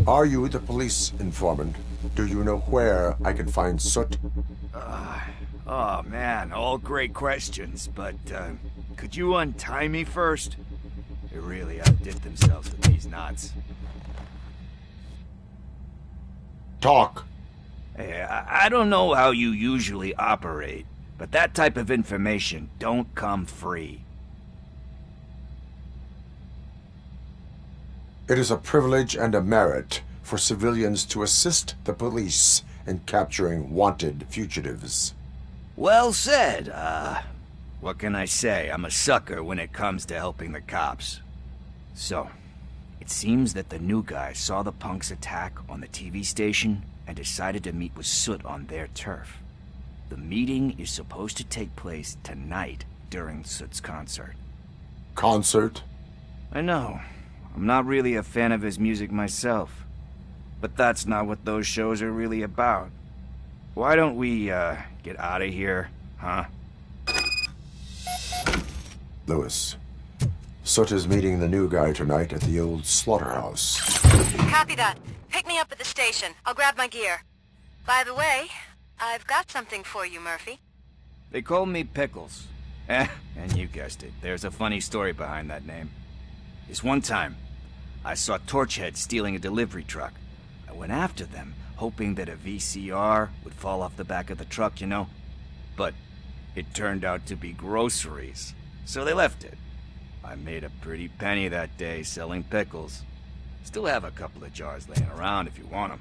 Are you the police informant? Do you know where I can find Soot? Oh man, all great questions, but could you untie me first? They really outdid themselves with these knots. Talk. Hey, I don't know how you usually operate, But that type of information don't come free. It is a privilege and a merit for civilians to assist the police in capturing wanted fugitives. Well said. What can I say? I'm a sucker when it comes to helping the cops. So, it seems that the new guy saw the punks' attack on the TV station and decided to meet with Soot on their turf. The meeting is supposed to take place tonight during Soot's concert. Concert? I know. I'm not really a fan of his music myself. But that's not what those shows are really about. Why don't we, get out of here, huh? Lewis, Soot is meeting the new guy tonight at the old slaughterhouse. Copy that. Pick me up at the station. I'll grab my gear. By the way, I've got something for you, Murphy. They call me Pickles. And you guessed it, there's a funny story behind that name. This one time, I saw Torchhead stealing a delivery truck. I went after them, hoping that a VCR would fall off the back of the truck, you know? But it turned out to be groceries, so they left it. I made a pretty penny that day selling pickles. Still have a couple of jars laying around if you want them.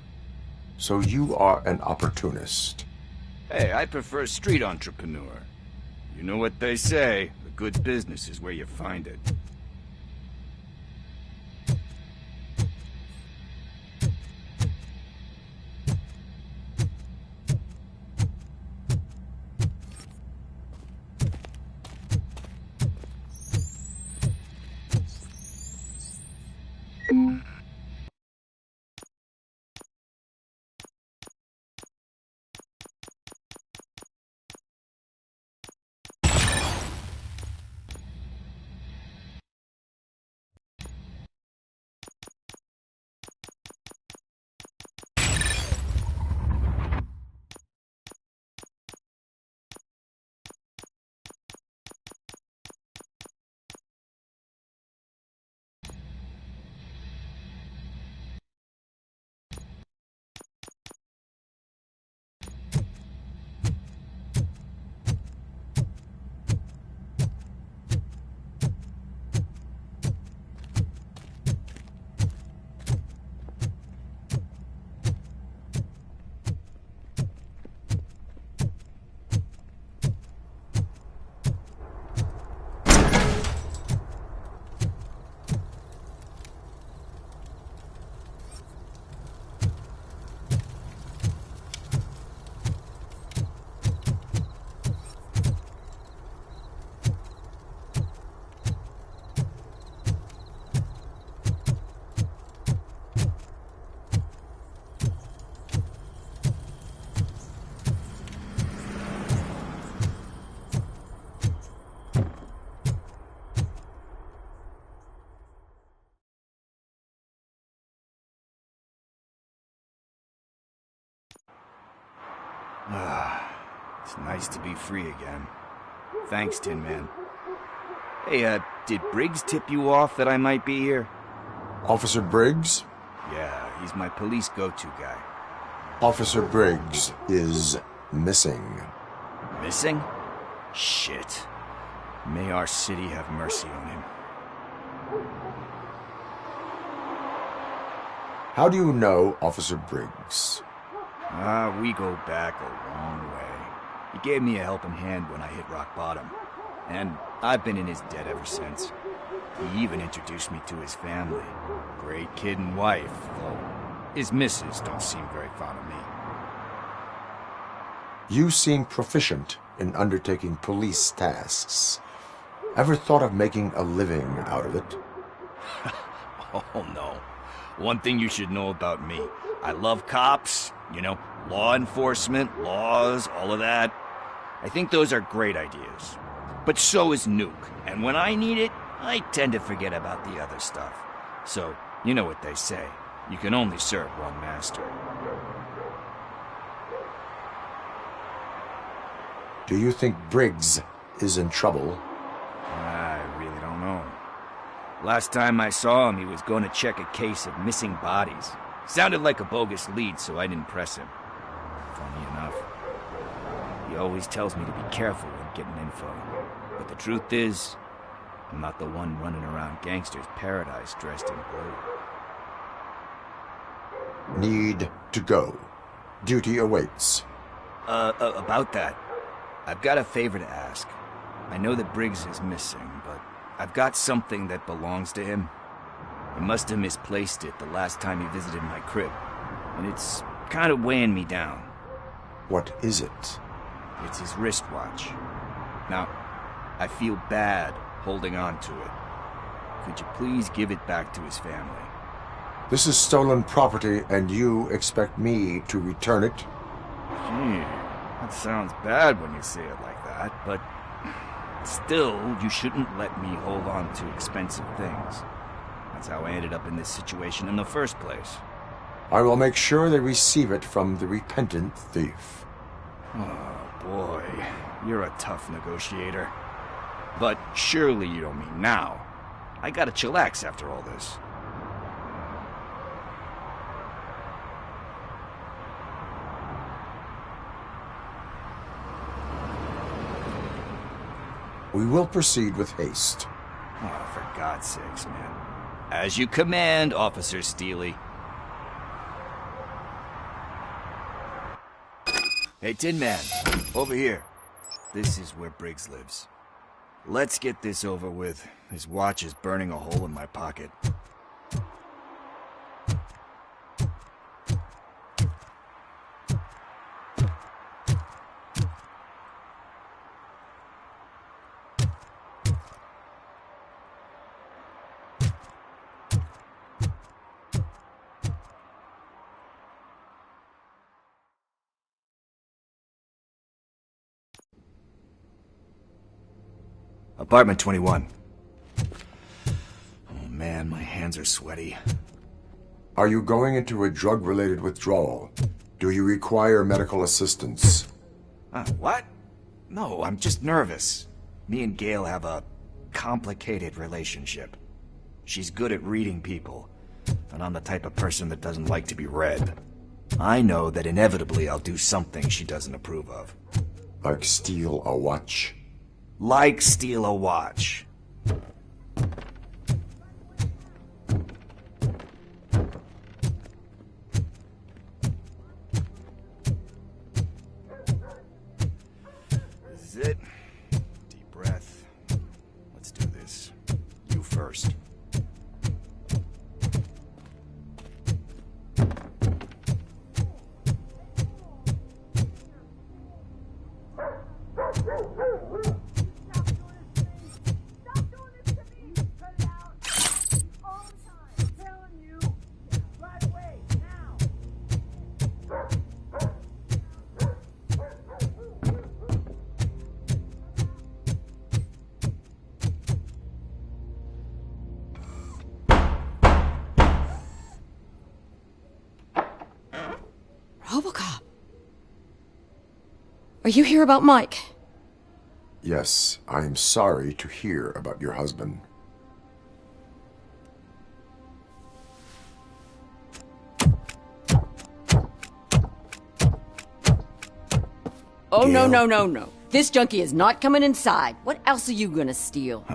So you are an opportunist. Hey, I prefer street entrepreneur. You know what they say, a good business is where you find it. It's nice to be free again. Thanks, Tin Man. Hey, did Briggs tip you off that I might be here? Officer Briggs? Yeah, he's my police go-to guy. Officer Briggs is missing. Missing? Shit. May our city have mercy on him. How do you know Officer Briggs? We go back a long way. He gave me a helping hand when I hit rock bottom, and I've been in his debt ever since. He even introduced me to his family. Great kid and wife, though his missus don't seem very fond of me. You seem proficient in undertaking police tasks. Ever thought of making a living out of it? Oh no. One thing you should know about me. I love cops, you know, law enforcement, laws, all of that. I think those are great ideas. But so is Nuke, and when I need it, I tend to forget about the other stuff. So, you know what they say. You can only serve one master. Do you think Briggs is in trouble? I really don't know. Last time I saw him, he was going to check a case of missing bodies. Sounded like a bogus lead, so I didn't press him. Funny enough. He always tells me to be careful when getting info. But the truth is, I'm not the one running around gangster's paradise dressed in blue. Need to go. Duty awaits. About that, I've got a favor to ask. I know that Briggs is missing, but I've got something that belongs to him. He must have misplaced it the last time he visited my crib, and it's kind of weighing me down. What is it? It's his wristwatch. Now, I feel bad holding on to it. Could you please give it back to his family? This is stolen property, and you expect me to return it? Gee, that sounds bad when you say it like that, but still, you shouldn't let me hold on to expensive things. That's how I ended up in this situation in the first place. I will make sure they receive it from the repentant thief. Oh, boy. You're a tough negotiator. But surely you don't mean now. I gotta chillax after all this. We will proceed with haste. Oh, for God's sakes, man. As you command, Officer Steely. Hey, Tin Man, over here. This is where Briggs lives. Let's get this over with. His watch is burning a hole in my pocket. Apartment 21. Oh man, my hands are sweaty. Are you going into a drug-related withdrawal? Do you require medical assistance? What? No, I'm just nervous. Me and Gail have a complicated relationship. She's good at reading people, and I'm the type of person that doesn't like to be read. I know that inevitably I'll do something she doesn't approve of. Like steal a watch? Like steal a watch. This is it. Deep breath. Let's do this. You first. Robocop. Are you here about Mike? Yes, I am sorry to hear about your husband. Oh, Gail? no. This junkie is not coming inside. What else are you gonna steal?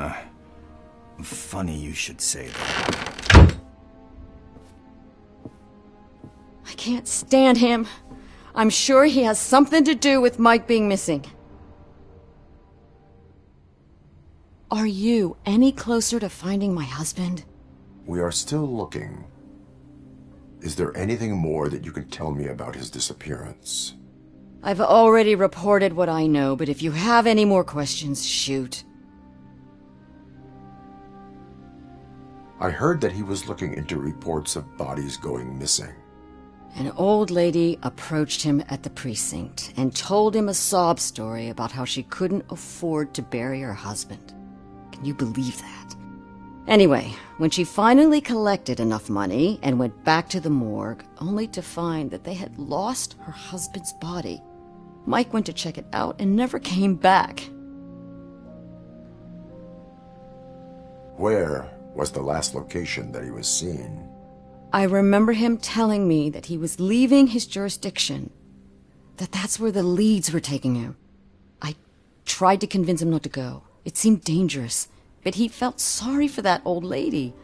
Funny you should say that. I can't stand him. I'm sure he has something to do with Mike being missing. Are you any closer to finding my husband? We are still looking. Is there anything more that you can tell me about his disappearance? I've already reported what I know, but if you have any more questions, shoot. I heard that he was looking into reports of bodies going missing. An old lady approached him at the precinct and told him a sob story about how she couldn't afford to bury her husband. Can you believe that? Anyway, when she finally collected enough money and went back to the morgue, only to find that they had lost her husband's body, Mike went to check it out and never came back. Where was the last location that he was seen? I remember him telling me that he was leaving his jurisdiction, that's where the leads were taking him. tried to convince him not to go. It seemed dangerous, but he felt sorry for that old lady.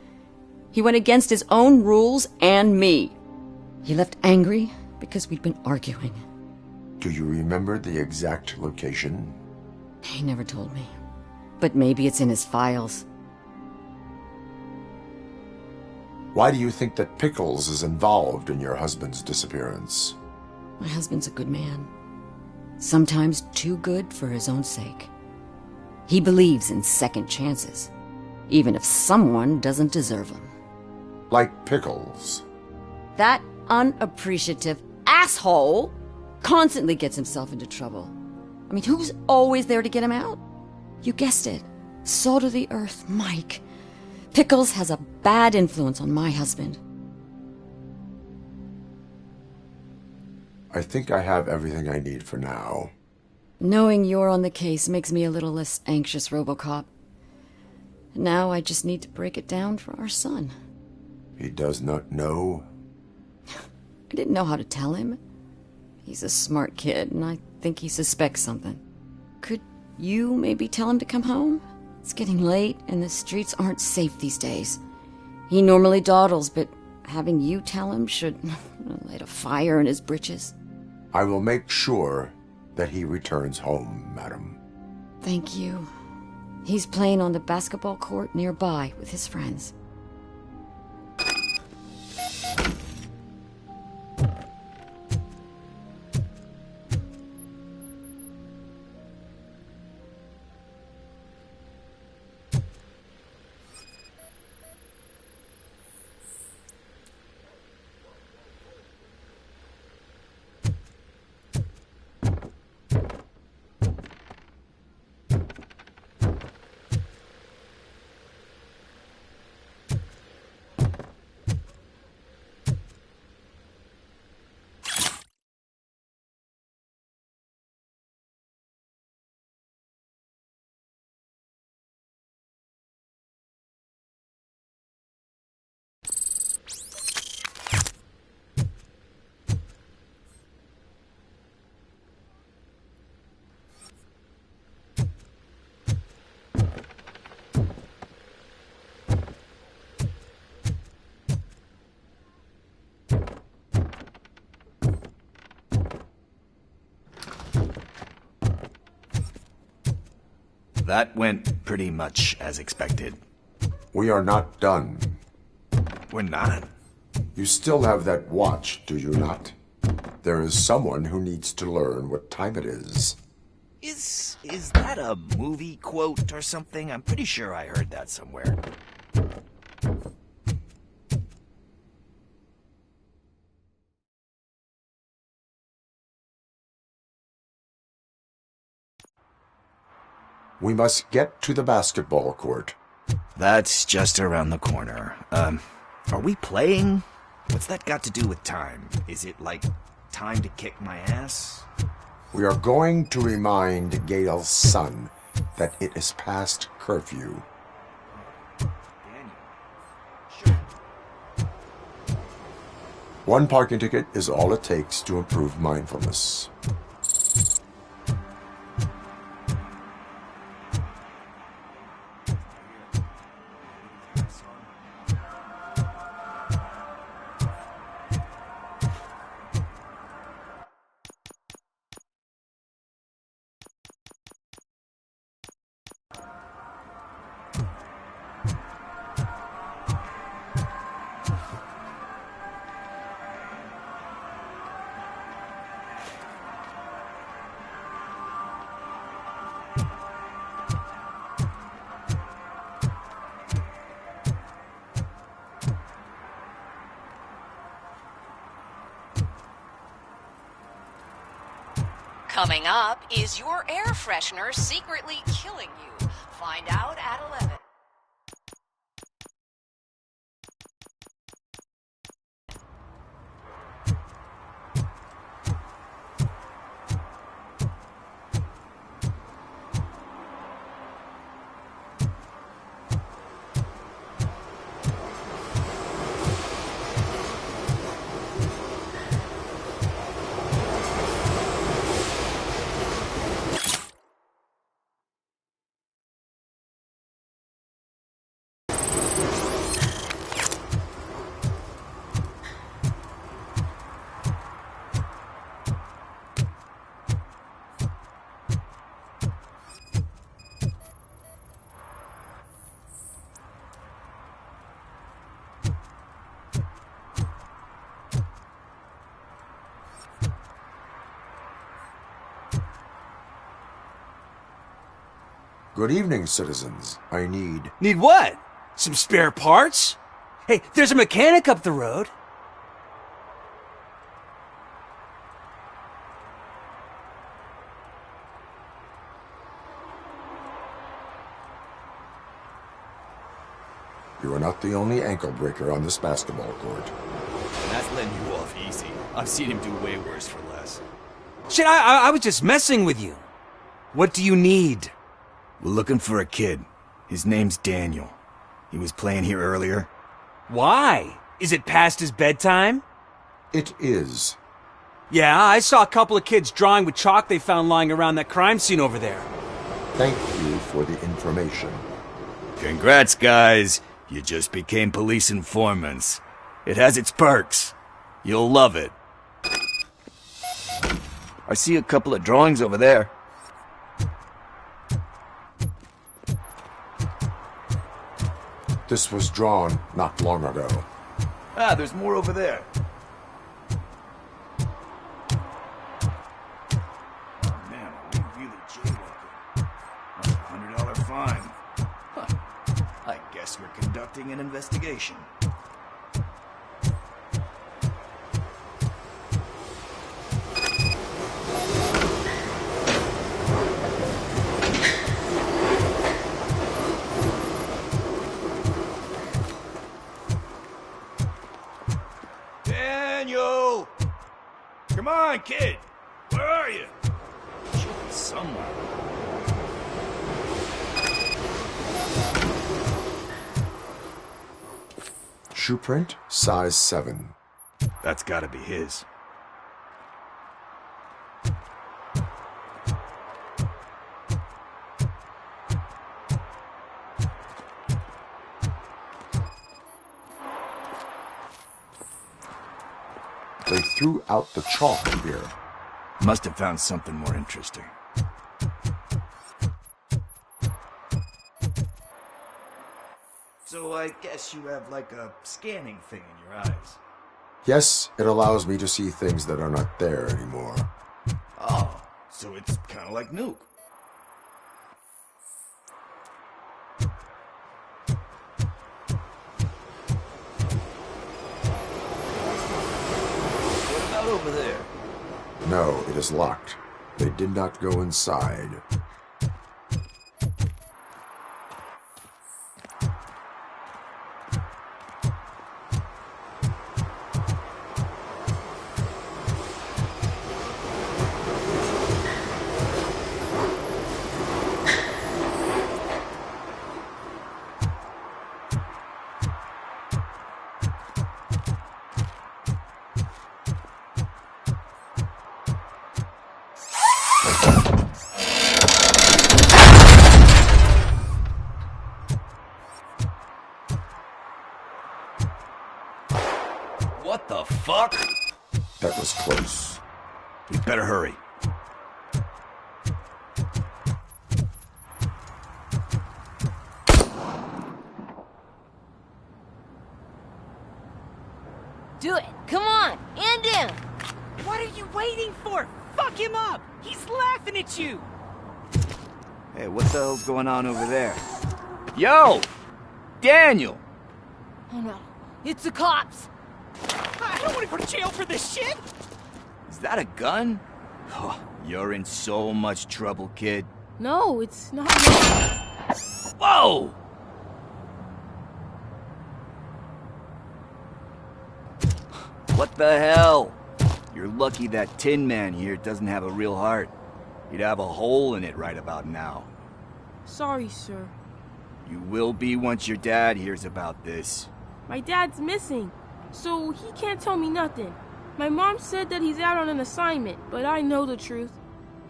He went against his own rules and me. He left angry because we'd been arguing. Do you remember the exact location? He never told me. But maybe it's in his files. Why do you think that Pickles is involved in your husband's disappearance? My husband's a good man. Sometimes too good for his own sake. He believes in second chances, even if someone doesn't deserve them. Like Pickles. That unappreciative asshole constantly gets himself into trouble. I mean, who's always there to get him out? You guessed it. Salt of the earth, Mike. Pickles has a bad influence on my husband. I think I have everything I need for now. Knowing you're on the case makes me a little less anxious, Robocop. Now I just need to break it down for our son. He does not know? I didn't know how to tell him. He's a smart kid, and I think he suspects something. Could you maybe tell him to come home? It's getting late, and the streets aren't safe these days. He normally dawdles, but having you tell him should light a fire in his britches. I will make sure that he returns home, madam. Thank you. He's playing on the basketball court nearby with his friends. That went pretty much as expected. We are not done. We're not. You still have that watch, do you not? There is someone who needs to learn what time it is. Is that a movie quote or something? I'm pretty sure I heard that somewhere. We must get to the basketball court. That's just around the corner. Are we playing? What's that got to do with time? Is it like time to kick my ass? We are going to remind Gail's son that it is past curfew. Daniel. Sure. One parking ticket is all it takes to improve mindfulness. Coming up, is your air freshener secretly killing you? Find out at 11. Good evening, citizens. I need... Need what? Some spare parts? Hey, there's a mechanic up the road. You are not the only ankle breaker on this basketball court. That's letting you off easy. I've seen him do way worse for less. Shit, I was just messing with you. What do you need? We're looking for a kid. His name's Daniel. He was playing here earlier. Why? Is it past his bedtime? It is. Yeah, I saw a couple of kids drawing with chalk they found lying around that crime scene over there. Thank you for the information. Congrats, guys. You just became police informants. It has its perks. You'll love it. I see a couple of drawings over there. This was drawn not long ago. Ah, there's more over there. Oh man, we really jaywalking. That's a $100 fine. Huh. I guess we're conducting an investigation. Daniel! Come on, kid! Where are you? Should be somewhere. Shoe print, size 7. That's gotta be his. They threw out the chalk here. Must have found something more interesting. So I guess you have like a scanning thing in your eyes. Yes, it allows me to see things that are not there anymore. Oh, so it's kind of like Nuke. What about over there? No, it is locked. They did not go inside. What the fuck? That was close. We better hurry. Do it. Come on. And in. What are you waiting for? Fuck him up! He's laughing at you! Hey, what the hell's going on over there? Yo! Daniel! Oh no. It's the cops. I don't want to go to jail for this shit! Is that a gun? Oh, you're in so much trouble, kid. No, it's not. Whoa! What the hell? You're lucky that Tin Man here doesn't have a real heart. He'd have a hole in it right about now. Sorry, sir. You will be once your dad hears about this. My dad's missing, so he can't tell me nothing. My mom said that he's out on an assignment, but I know the truth.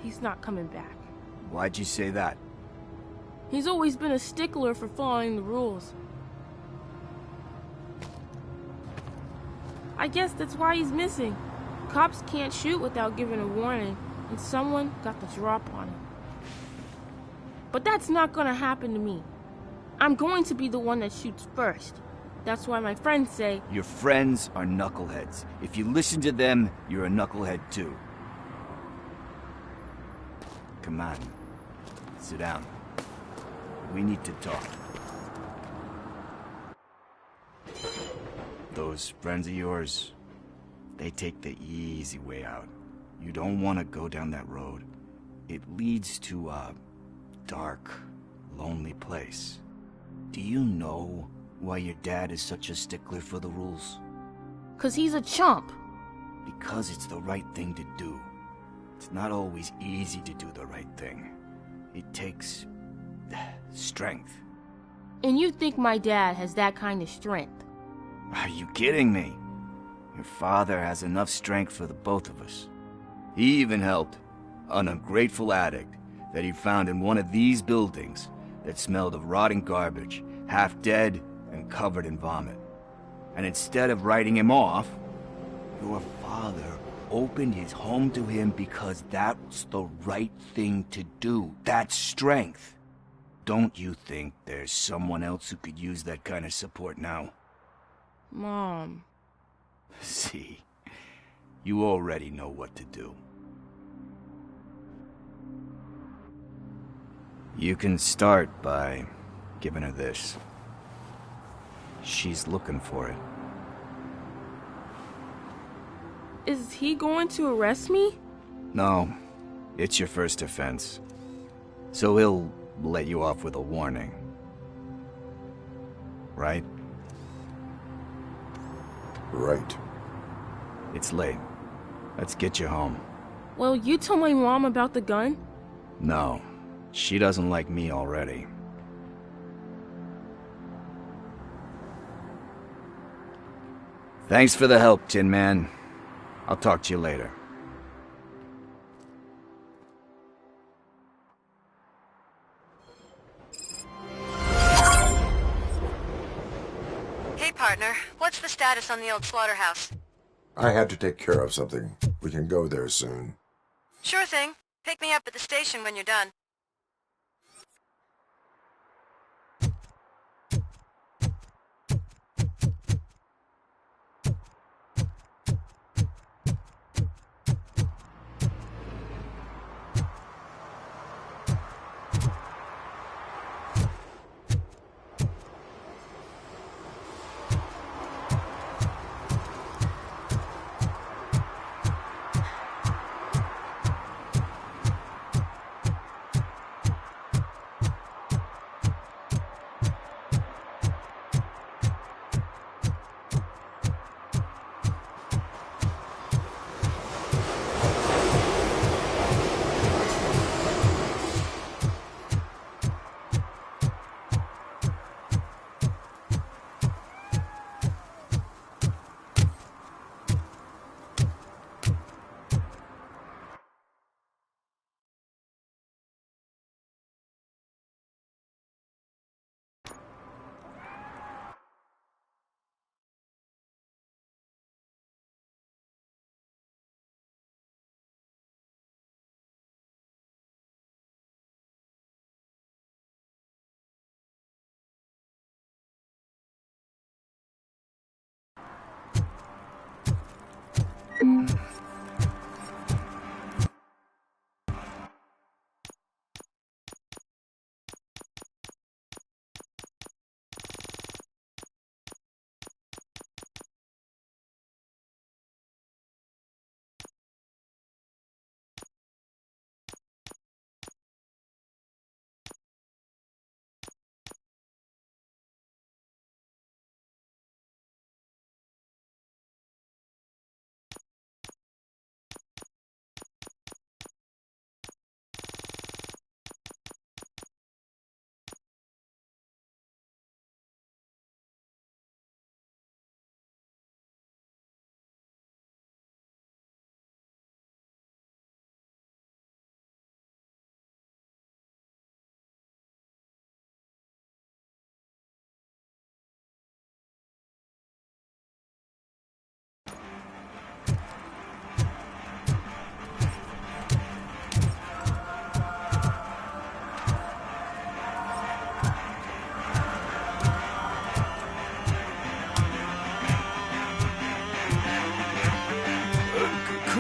He's not coming back. Why'd you say that? He's always been a stickler for following the rules. I guess that's why he's missing. Cops can't shoot without giving a warning, and someone got the drop on him. But that's not gonna happen to me. I'm going to be the one that shoots first. That's why my friends say... Your friends are knuckleheads. If you listen to them, you're a knucklehead too. Come on. Sit down. We need to talk. Those friends of yours, they take the easy way out. You don't want to go down that road. It leads to a dark, lonely place. Do you know why your dad is such a stickler for the rules? 'Cause he's a chump. Because it's the right thing to do. It's not always easy to do the right thing. It takes strength. And you think my dad has that kind of strength? Are you kidding me? Your father has enough strength for the both of us. He even helped an ungrateful addict that he found in one of these buildings that smelled of rotting garbage, half dead and covered in vomit. And instead of writing him off, your father opened his home to him because that's the right thing to do. That's strength. Don't you think there's someone else who could use that kind of support now? Mom. See, you already know what to do. You can start by giving her this. She's looking for it. Is he going to arrest me? No, it's your first offense. So he'll let you off with a warning. Right? Right. It's late. Let's get you home. Well, you told my mom about the gun? No, she doesn't like me already. Thanks for the help, Tin Man. I'll talk to you later. Hey, partner. What's the status on the old slaughterhouse? I had to take care of something. We can go there soon. Sure thing. Pick me up at the station when you're done.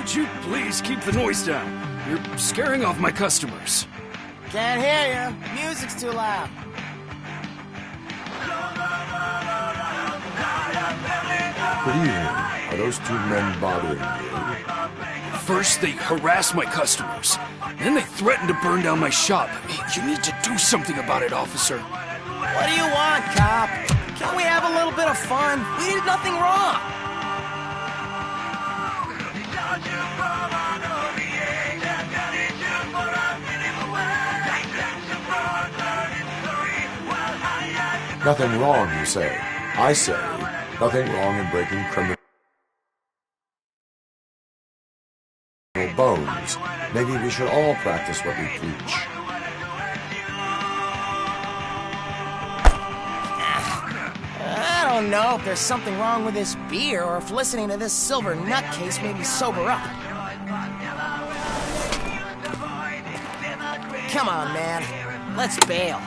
Could you please keep the noise down? You're scaring off my customers. Can't hear you. Music's too loud. Good evening. Are those two men bothering you? First, they harass my customers. Then they threaten to burn down my shop. You need to do something about it, officer. What do you want, cop? Can't we have a little bit of fun? We did nothing wrong. Nothing wrong, you say. I say, nothing wrong in breaking criminal bones. Maybe we should all practice what we preach. I don't know if there's something wrong with this beer or if listening to this silver nutcase made me sober up. Come on, man. Let's bail.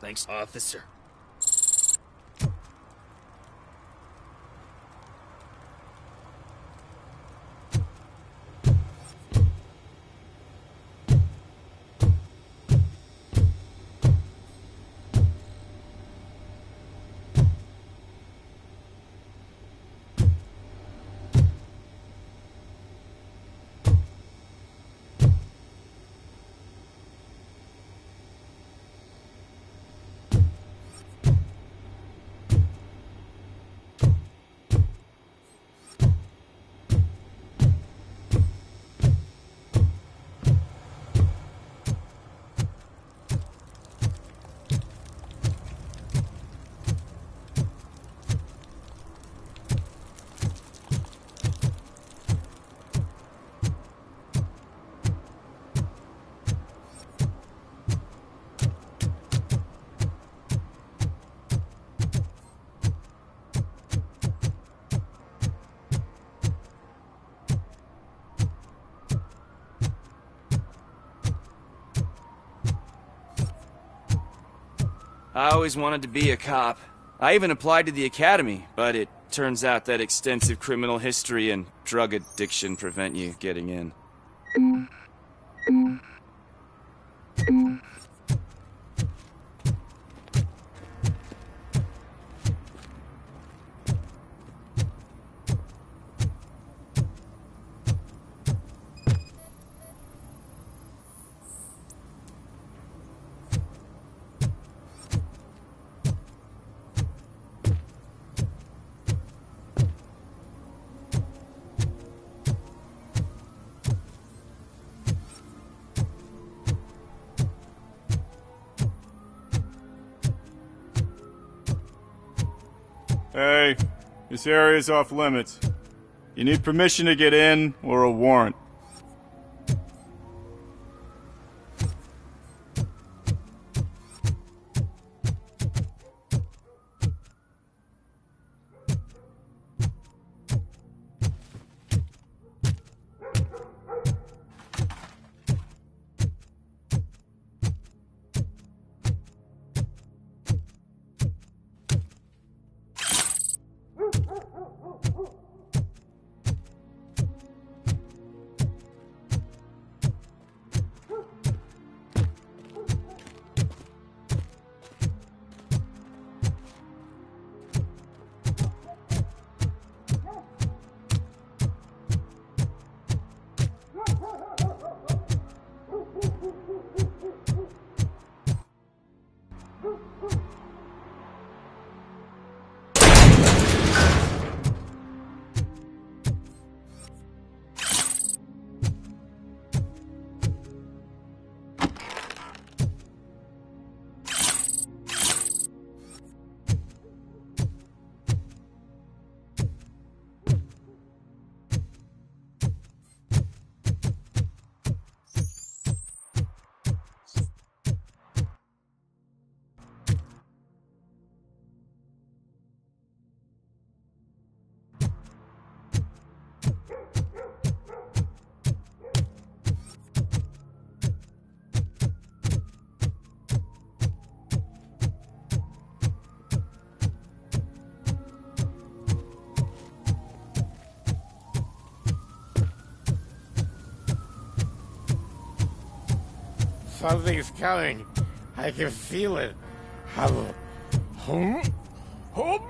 Thanks, officer. I always wanted to be a cop. I even applied to the academy, but it turns out that extensive criminal history and drug addiction prevent you getting in. Hey, this area's off limits. You need permission to get in or a warrant. Something's coming. I can feel it. Hum. Hum. Hum.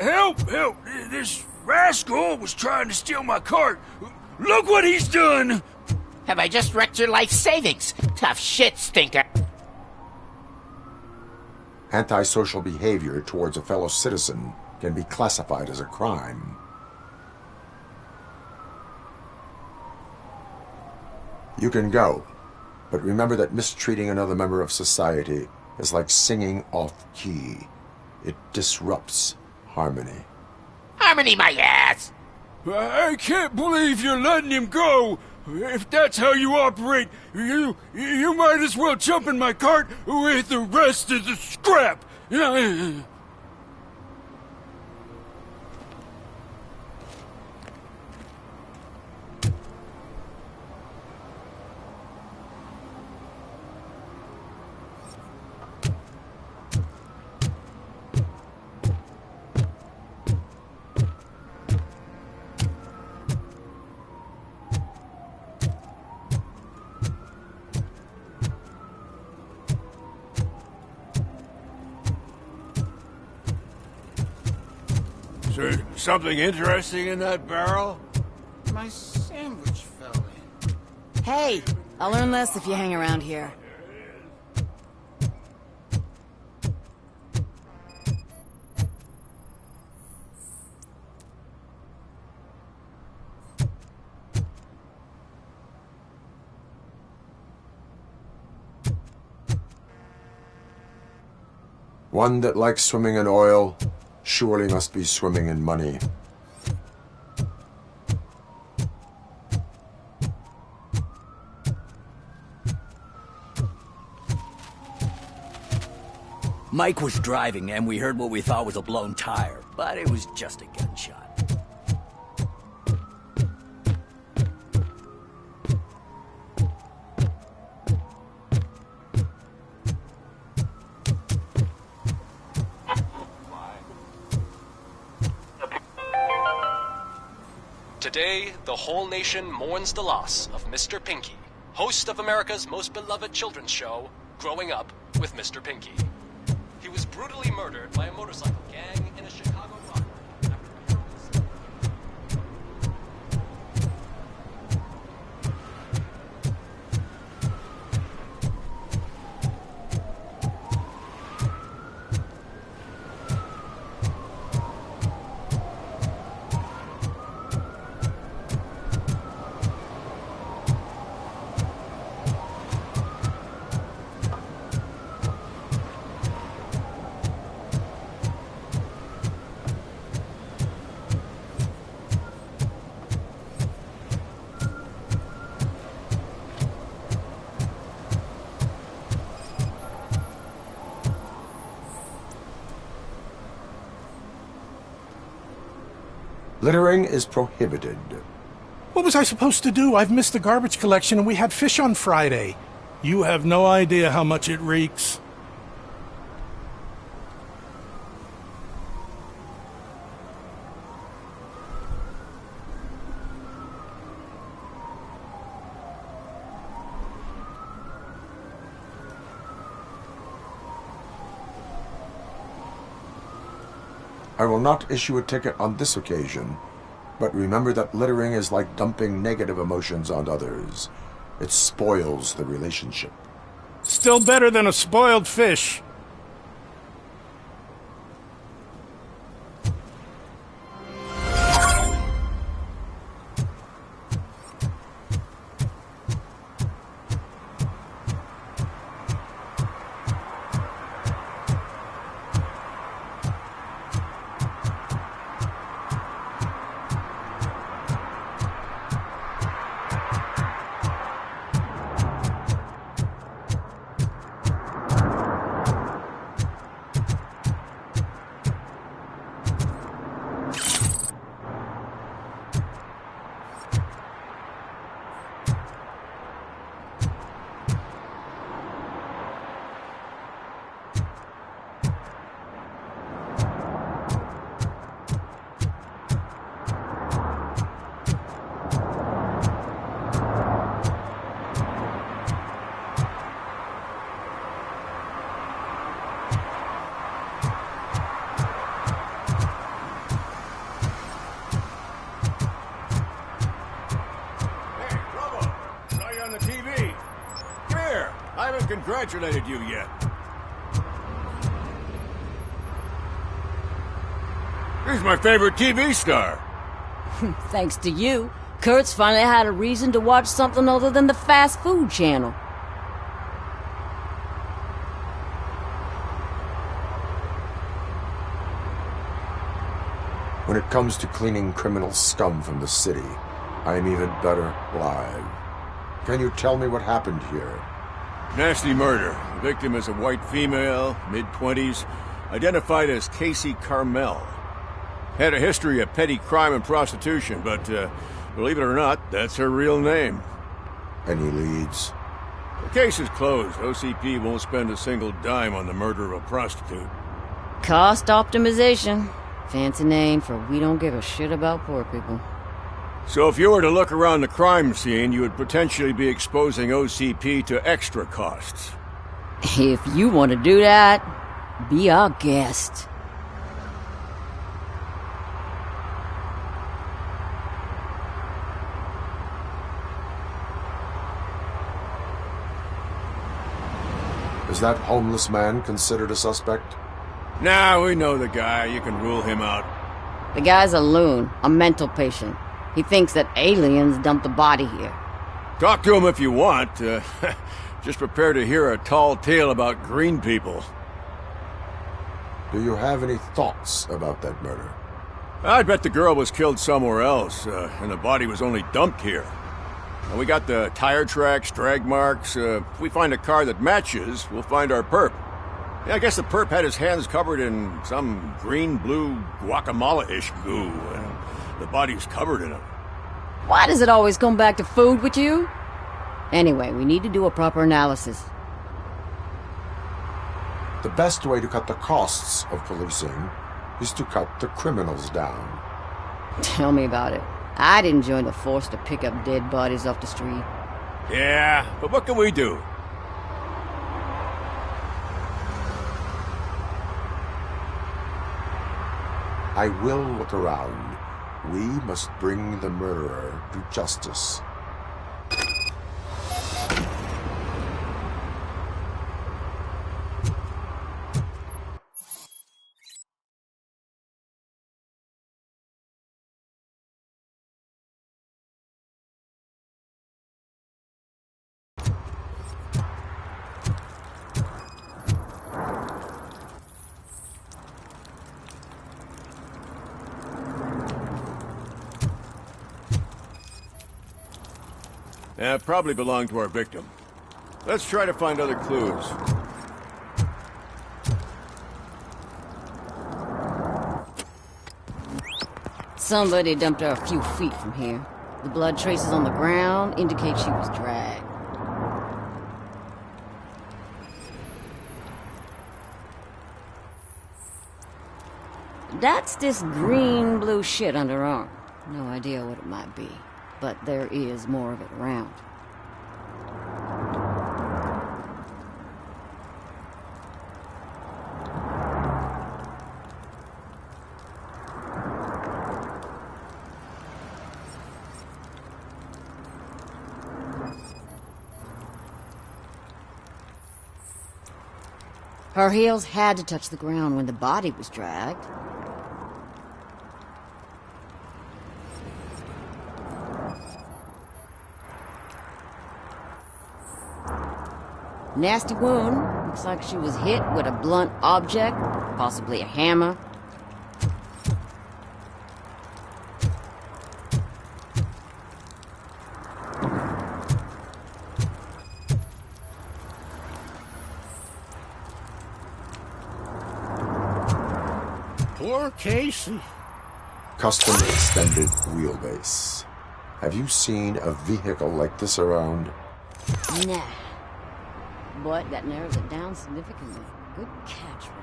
Help! Help! This rascal was trying to steal my cart. Look what he's done! Have I just wrecked your life savings? Tough shit, stinker. Antisocial behavior towards a fellow citizen can be classified as a crime. You can go, but remember that mistreating another member of society is like singing off key. It disrupts harmony. Harmony my ass! I can't believe you're letting him go! If that's how you operate, you might as well jump in my cart with the rest of the scrap! Something interesting in that barrel? My sandwich fell in. Hey, I'll learn less if you hang around here. One that likes swimming in oil surely must be swimming in money. Mike was driving and we heard what we thought was a blown tire, but it was just a gunshot. Today, the whole nation mourns the loss of Mr. Pinky, host of America's most beloved children's show, Growing Up with Mr. Pinky. He was brutally murdered by a motorcycle gang in a Chicago robbery. Littering is prohibited. What was I supposed to do? I've missed the garbage collection and we had fish on Friday. You have no idea how much it reeks. I will not issue a ticket on this occasion, but remember that littering is like dumping negative emotions on others. It spoils the relationship. Still better than a spoiled fish. Congratulated you yet. He's my favorite TV star. Thanks to you, Kurt's finally had a reason to watch something other than the fast food channel. When it comes to cleaning criminal scum from the city, I am even better live. Can you tell me what happened here? Nasty murder. The victim is a white female, mid-20s, identified as Casey Carmel. Had a history of petty crime and prostitution, but believe it or not, that's her real name. Any leads? The case is closed. OCP won't spend a single dime on the murder of a prostitute. Cost optimization. Fancy name for we don't give a shit about poor people. So if you were to look around the crime scene, you would potentially be exposing OCP to extra costs. If you want to do that, be our guest. Is that homeless man considered a suspect? Nah, we know the guy. You can rule him out. The guy's a loon, a mental patient. He thinks that aliens dumped the body here. Talk to him if you want. Just prepare to hear a tall tale about green people. Do you have any thoughts about that murder? I'd bet the girl was killed somewhere else, and the body was only dumped here. And we got the tire tracks, drag marks. If we find a car that matches, we'll find our perp. Yeah, I guess the perp had his hands covered in some green-blue guacamole-ish goo. The body's covered in it. Why does it always come back to food with you? Anyway, we need to do a proper analysis. The best way to cut the costs of policing is to cut the criminals down. Tell me about it. I didn't join the force to pick up dead bodies off the street. Yeah, but what can we do? I will look around. We must bring the murderer to justice. Probably belonged to our victim. Let's try to find other clues. Somebody dumped her a few feet from here. The blood traces on the ground indicate she was dragged. That's this green-blue shit under her arm. No idea what it might be, but there is more of it around. Her heels had to touch the ground when the body was dragged. Nasty wound. Looks like she was hit with a blunt object, possibly a hammer. Poor Casey. Custom extended wheelbase. Have you seen a vehicle like this around? Nah. But that narrows it down significantly. Good catch, Randy.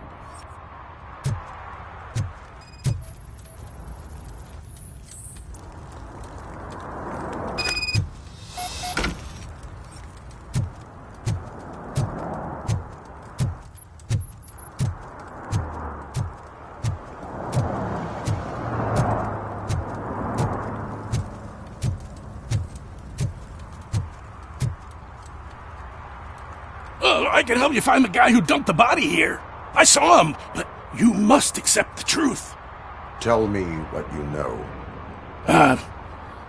I can help you find the guy who dumped the body here. I saw him, but you must accept the truth. Tell me what you know.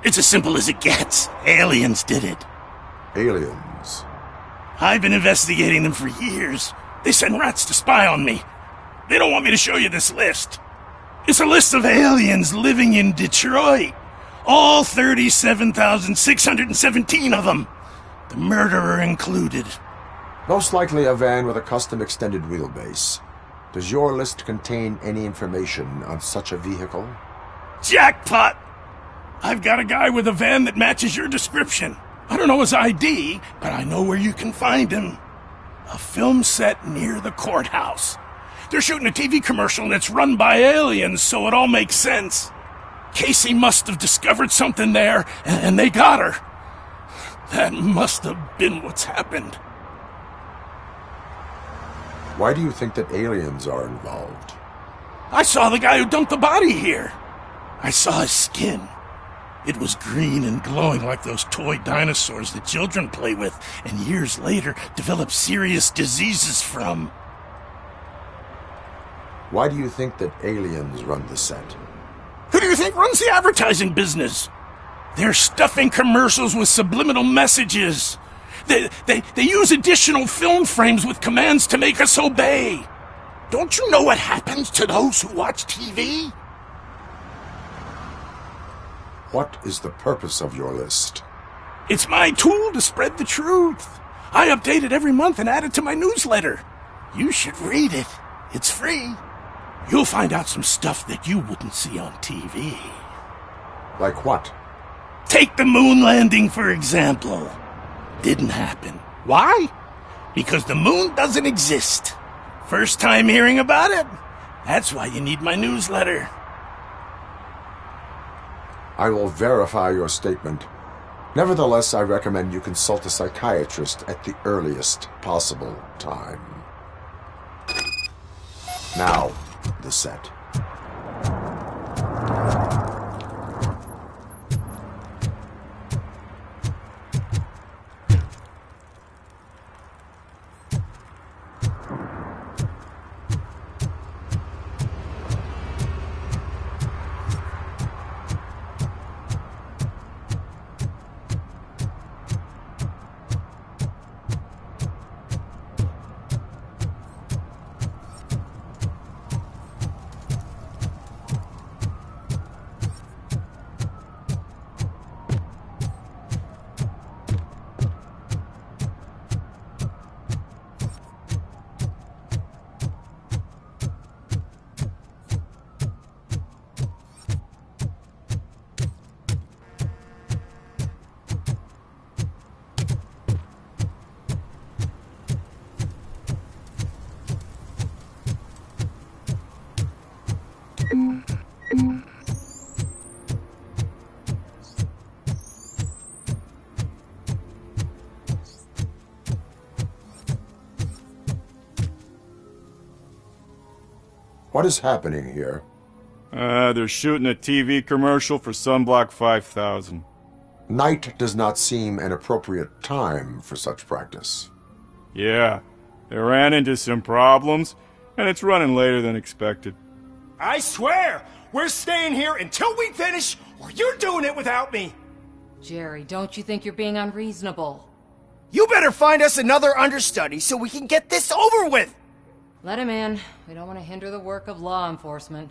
It's as simple as it gets. Aliens did it. Aliens? I've been investigating them for years. They send rats to spy on me. They don't want me to show you this list. It's a list of aliens living in Detroit. All 37,617 of them. The murderer included. Most likely a van with a custom extended wheelbase. Does your list contain any information on such a vehicle? Jackpot! I've got a guy with a van that matches your description. I don't know his ID, but I know where you can find him. A film set near the courthouse. They're shooting a TV commercial and it's run by aliens, so it all makes sense. Casey must have discovered something there, and they got her. That must have been what's happened. Why do you think that aliens are involved? I saw the guy who dumped the body here. I saw his skin. It was green and glowing like those toy dinosaurs that children play with and years later develop serious diseases from. Why do you think that aliens run the set? Who do you think runs the advertising business? They're stuffing commercials with subliminal messages. They use additional film frames with commands to make us obey. Don't you know what happens to those who watch TV? What is the purpose of your list? It's my tool to spread the truth. I update it every month and add it to my newsletter. You should read it. It's free. You'll find out some stuff that you wouldn't see on TV. Like what? Take the moon landing, for example. Didn't happen. Why? Because the moon doesn't exist. First time hearing about it? That's why you need my newsletter. I will verify your statement. Nevertheless, I recommend you consult a psychiatrist at the earliest possible time. Now, the set. What is happening here? They're shooting a TV commercial for Sunblock 5000. Night does not seem an appropriate time for such practice. Yeah, they ran into some problems, and it's running later than expected. I swear, we're staying here until we finish, or you're doing it without me! Jerry, don't you think you're being unreasonable? You better find us another understudy so we can get this over with! Let him in. We don't want to hinder the work of law enforcement.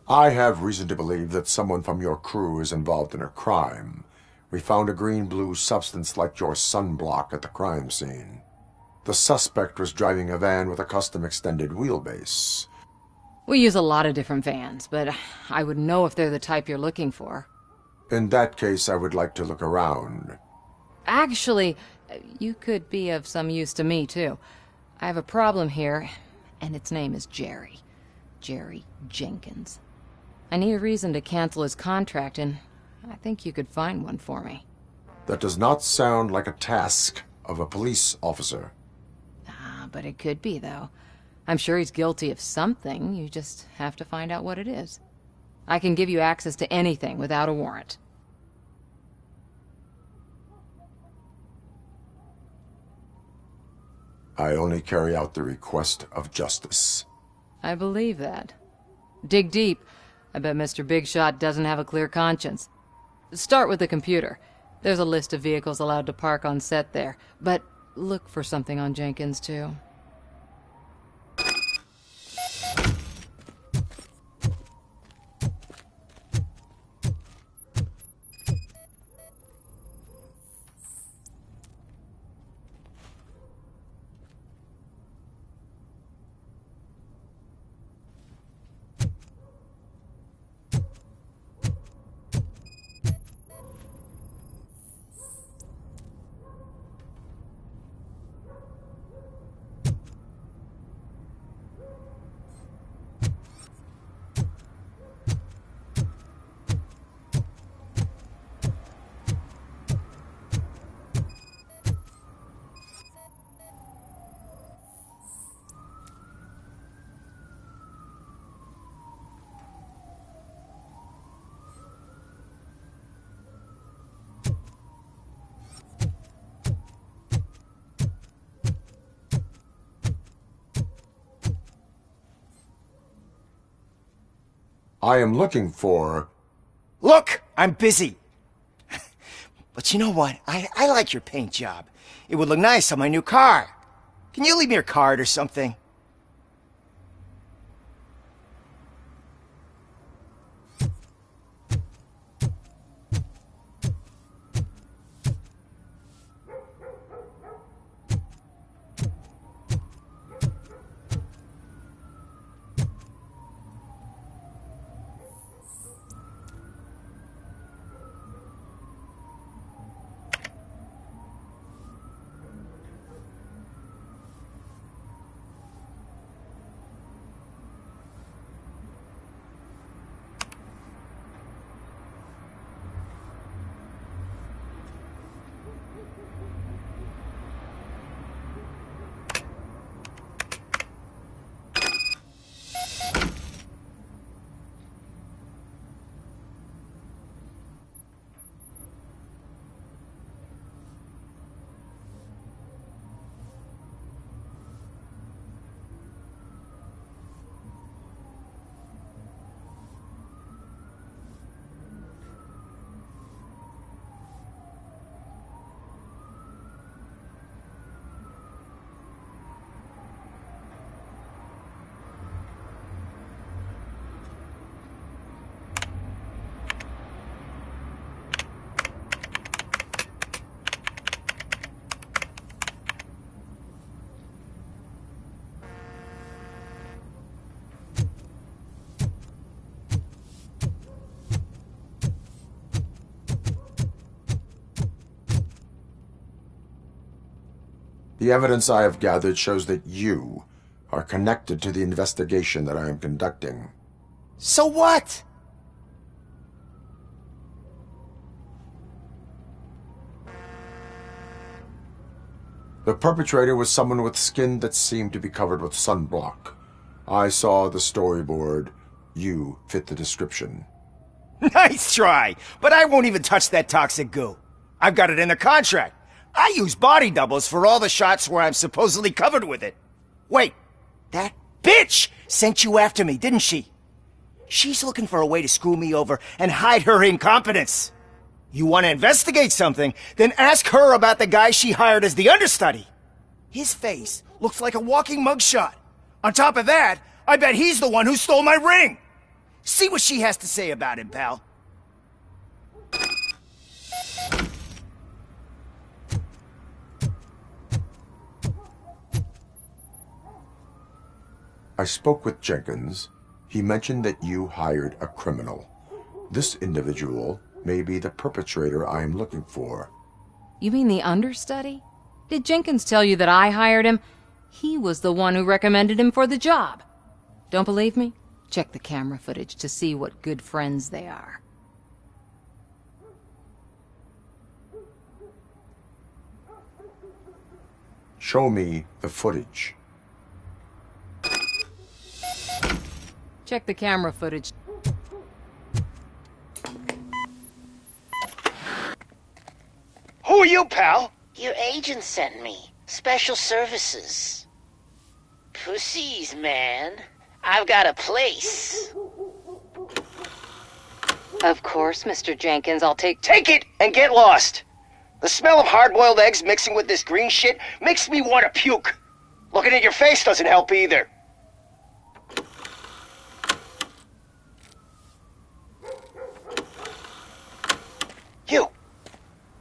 I have reason to believe that someone from your crew is involved in a crime. We found a green-blue substance like your sunblock at the crime scene. The suspect was driving a van with a custom extended wheelbase. We use a lot of different vans, but I wouldn't know if they're the type you're looking for. In that case, I would like to look around. Actually, you could be of some use to me, too. I have a problem here, and its name is Jerry. Jerry Jenkins. I need a reason to cancel his contract, and I think you could find one for me. That does not sound like a task of a police officer. But it could be, though. I'm sure he's guilty of something. You just have to find out what it is. I can give you access to anything without a warrant. I only carry out the request of justice. I believe that. Dig deep. I bet Mr. Big Shot doesn't have a clear conscience. Start with the computer. There's a list of vehicles allowed to park on set there, but look for something on Jenkins, too. I am looking for... Look, I'm busy. But you know what? I like your paint job. It would look nice on my new car. Can you leave me your card or something? The evidence I have gathered shows that you are connected to the investigation that I am conducting. So what? The perpetrator was someone with skin that seemed to be covered with sunblock. I saw the storyboard. You fit the description. Nice try, but I won't even touch that toxic goo. I've got it in the contract. I use body doubles for all the shots where I'm supposedly covered with it. Wait, that bitch sent you after me, didn't she? She's looking for a way to screw me over and hide her incompetence. You want to investigate something, then ask her about the guy she hired as the understudy. His face looks like a walking mugshot. On top of that, I bet he's the one who stole my ring. See what she has to say about him, pal. I spoke with Jenkins. He mentioned that you hired a criminal. This individual may be the perpetrator I am looking for. You mean the understudy? Did Jenkins tell you that I hired him? He was the one who recommended him for the job. Don't believe me? Check the camera footage to see what good friends they are. Show me the footage. Check the camera footage. Who are you, pal? Your agent sent me. Special services. Pussies, man. I've got a place. Of course, Mr. Jenkins, I'll take... Take it and get lost. The smell of hard-boiled eggs mixing with this green shit makes me want to puke. Looking at your face doesn't help either.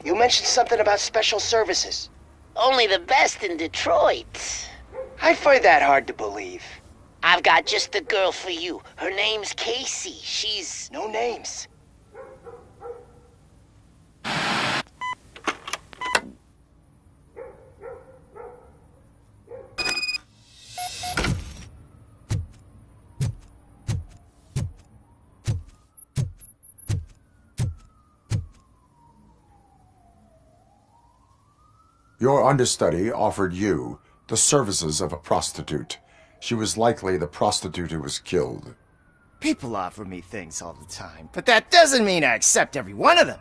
You mentioned something about special services. Only the best in Detroit. I find that hard to believe. I've got just the girl for you. Her name's Casey. She's... No names. Your understudy offered you the services of a prostitute. She was likely the prostitute who was killed. People offer me things all the time, but that doesn't mean I accept every one of them.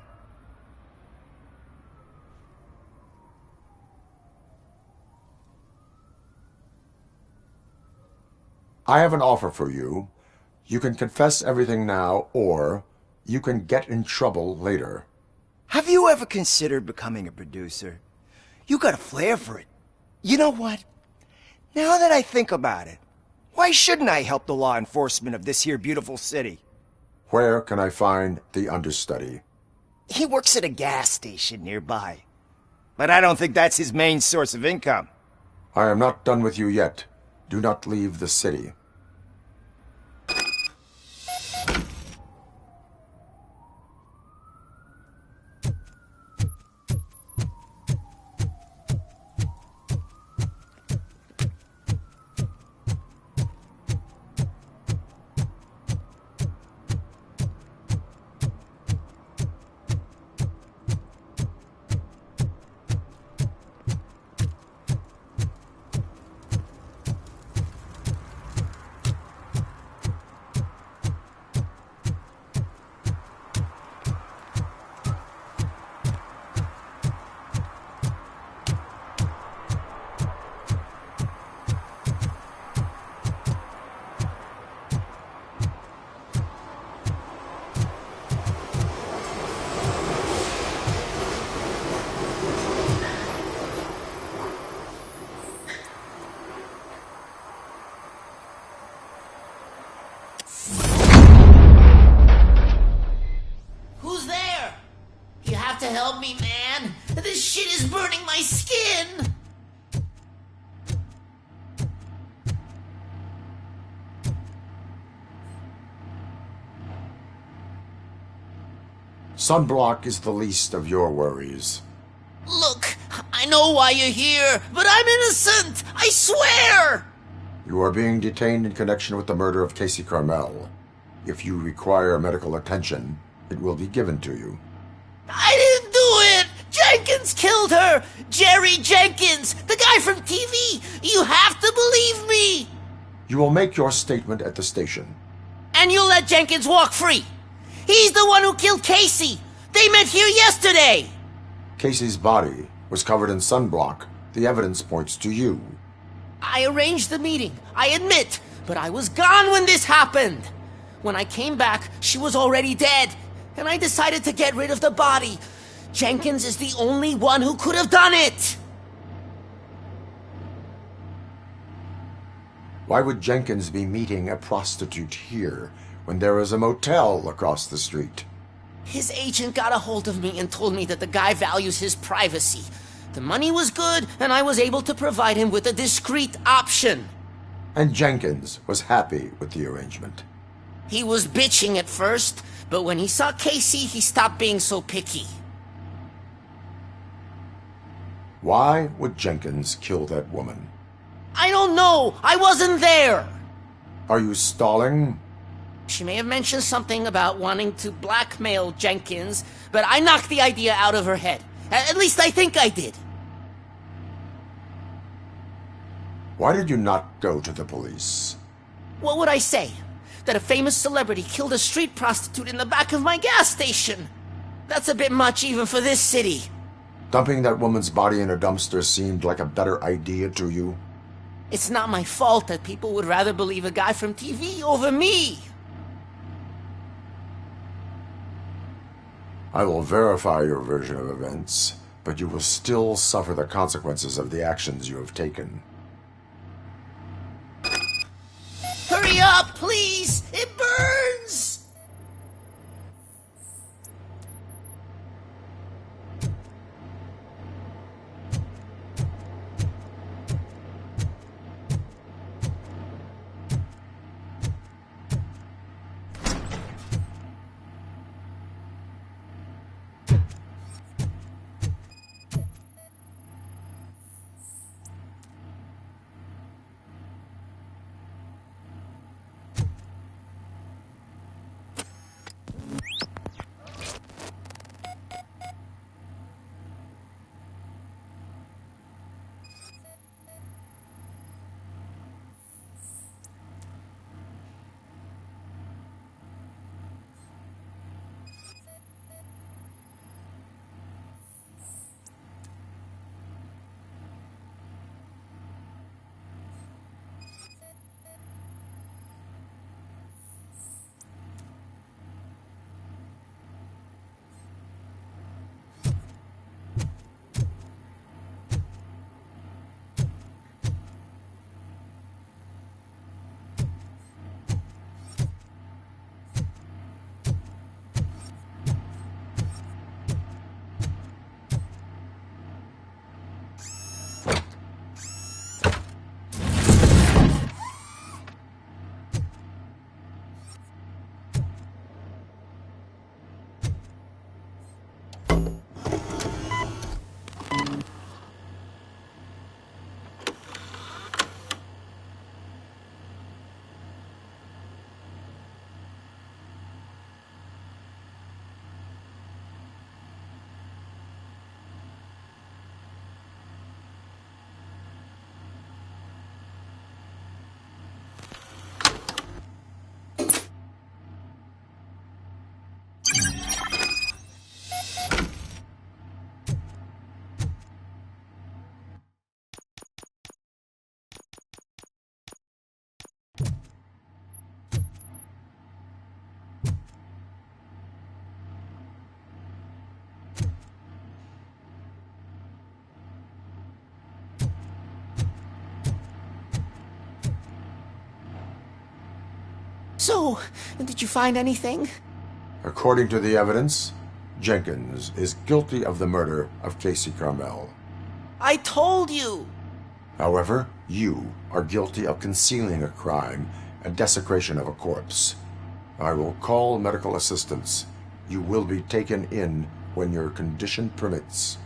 I have an offer for you. You can confess everything now, or you can get in trouble later. Have you ever considered becoming a producer? You got a flair for it. You know what? Now that I think about it, why shouldn't I help the law enforcement of this here beautiful city? Where can I find the understudy? He works at a gas station nearby. But I don't think that's his main source of income. I am not done with you yet. Do not leave the city. Who's there? You have to help me, man. This shit is burning my skin. Sunblock is the least of your worries. Look, I know why you're here, but I'm innocent! I swear! You are being detained in connection with the murder of Casey Carmel. If you require medical attention, it will be given to you. I didn't do it! Jenkins killed her! Jerry Jenkins! The guy from TV! You have to believe me! You will make your statement at the station. And you'll let Jenkins walk free! He's the one who killed Casey! They met here yesterday! Casey's body was covered in sunblock. The evidence points to you. I arranged the meeting, I admit, but I was gone when this happened. When I came back, she was already dead, and I decided to get rid of the body. Jenkins is the only one who could have done it! Why would Jenkins be meeting a prostitute here when there is a motel across the street? His agent got a hold of me and told me that the guy values his privacy. The money was good, and I was able to provide him with a discreet option. And Jenkins was happy with the arrangement. He was bitching at first, but when he saw Casey, he stopped being so picky. Why would Jenkins kill that woman? I don't know! I wasn't there! Are you stalling? She may have mentioned something about wanting to blackmail Jenkins, but I knocked the idea out of her head. At least I think I did. Why did you not go to the police? What would I say? That a famous celebrity killed a street prostitute in the back of my gas station? That's a bit much even for this city. Dumping that woman's body in a dumpster seemed like a better idea to you? It's not my fault that people would rather believe a guy from TV over me. I will verify your version of events, but you will still suffer the consequences of the actions you have taken. Hurry up, please! It burns! So, did you find anything? According to the evidence, Jenkins is guilty of the murder of Casey Carmel. I told you! However, you are guilty of concealing a crime and desecration of a corpse. I will call medical assistance. You will be taken in when your condition permits.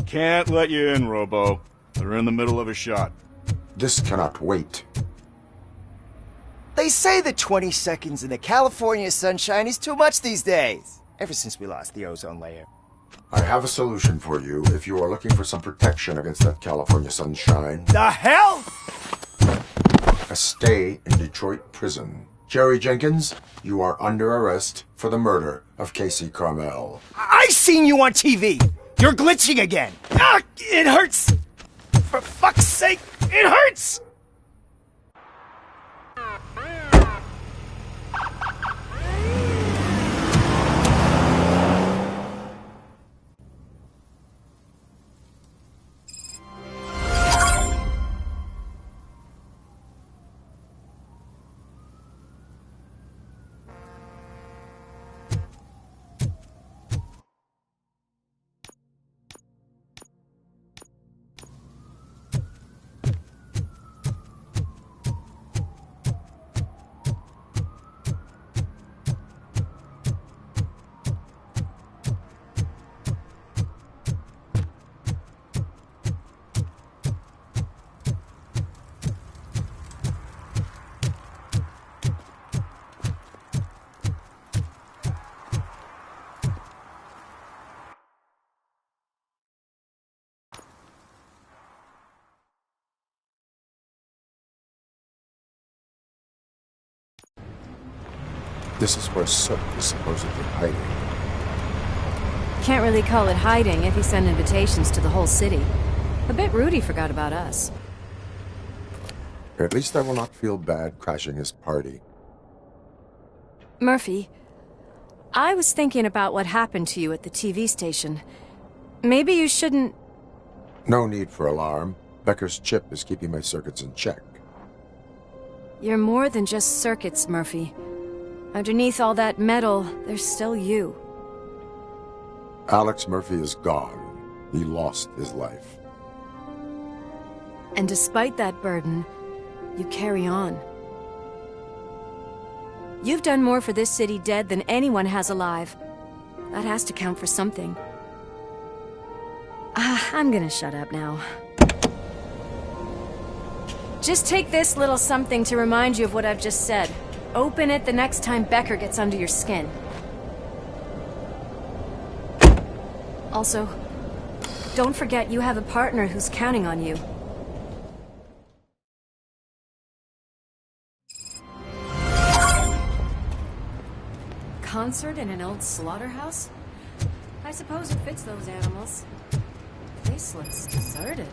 Can't let you in, Robo. They're in the middle of a shot. This cannot wait. They say that 20 seconds in the California sunshine is too much these days. Ever since we lost the ozone layer. I have a solution for you if you are looking for some protection against that California sunshine. The hell? A stay in Detroit prison. Jerry Jenkins, you are under arrest for the murder of Casey Carmel. I seen you on TV. You're glitching again. Ah, it hurts. For fuck's sake, it hurts. This is where Sook is supposedly hiding. Can't really call it hiding if he sent invitations to the whole city. A bit rude he forgot about us. At least I will not feel bad crashing his party. Murphy, I was thinking about what happened to you at the TV station. Maybe you shouldn't... No need for alarm. Becker's chip is keeping my circuits in check. You're more than just circuits, Murphy. Underneath all that metal, there's still you. Alex Murphy is gone. He lost his life. And despite that burden, you carry on. You've done more for this city dead than anyone has alive. That has to count for something. I'm gonna shut up now. Just take this little something to remind you of what I've just said. Open it the next time Becker gets under your skin. Also, don't forget you have a partner who's counting on you. Concert in an old slaughterhouse? I suppose it fits those animals. Place looks deserted.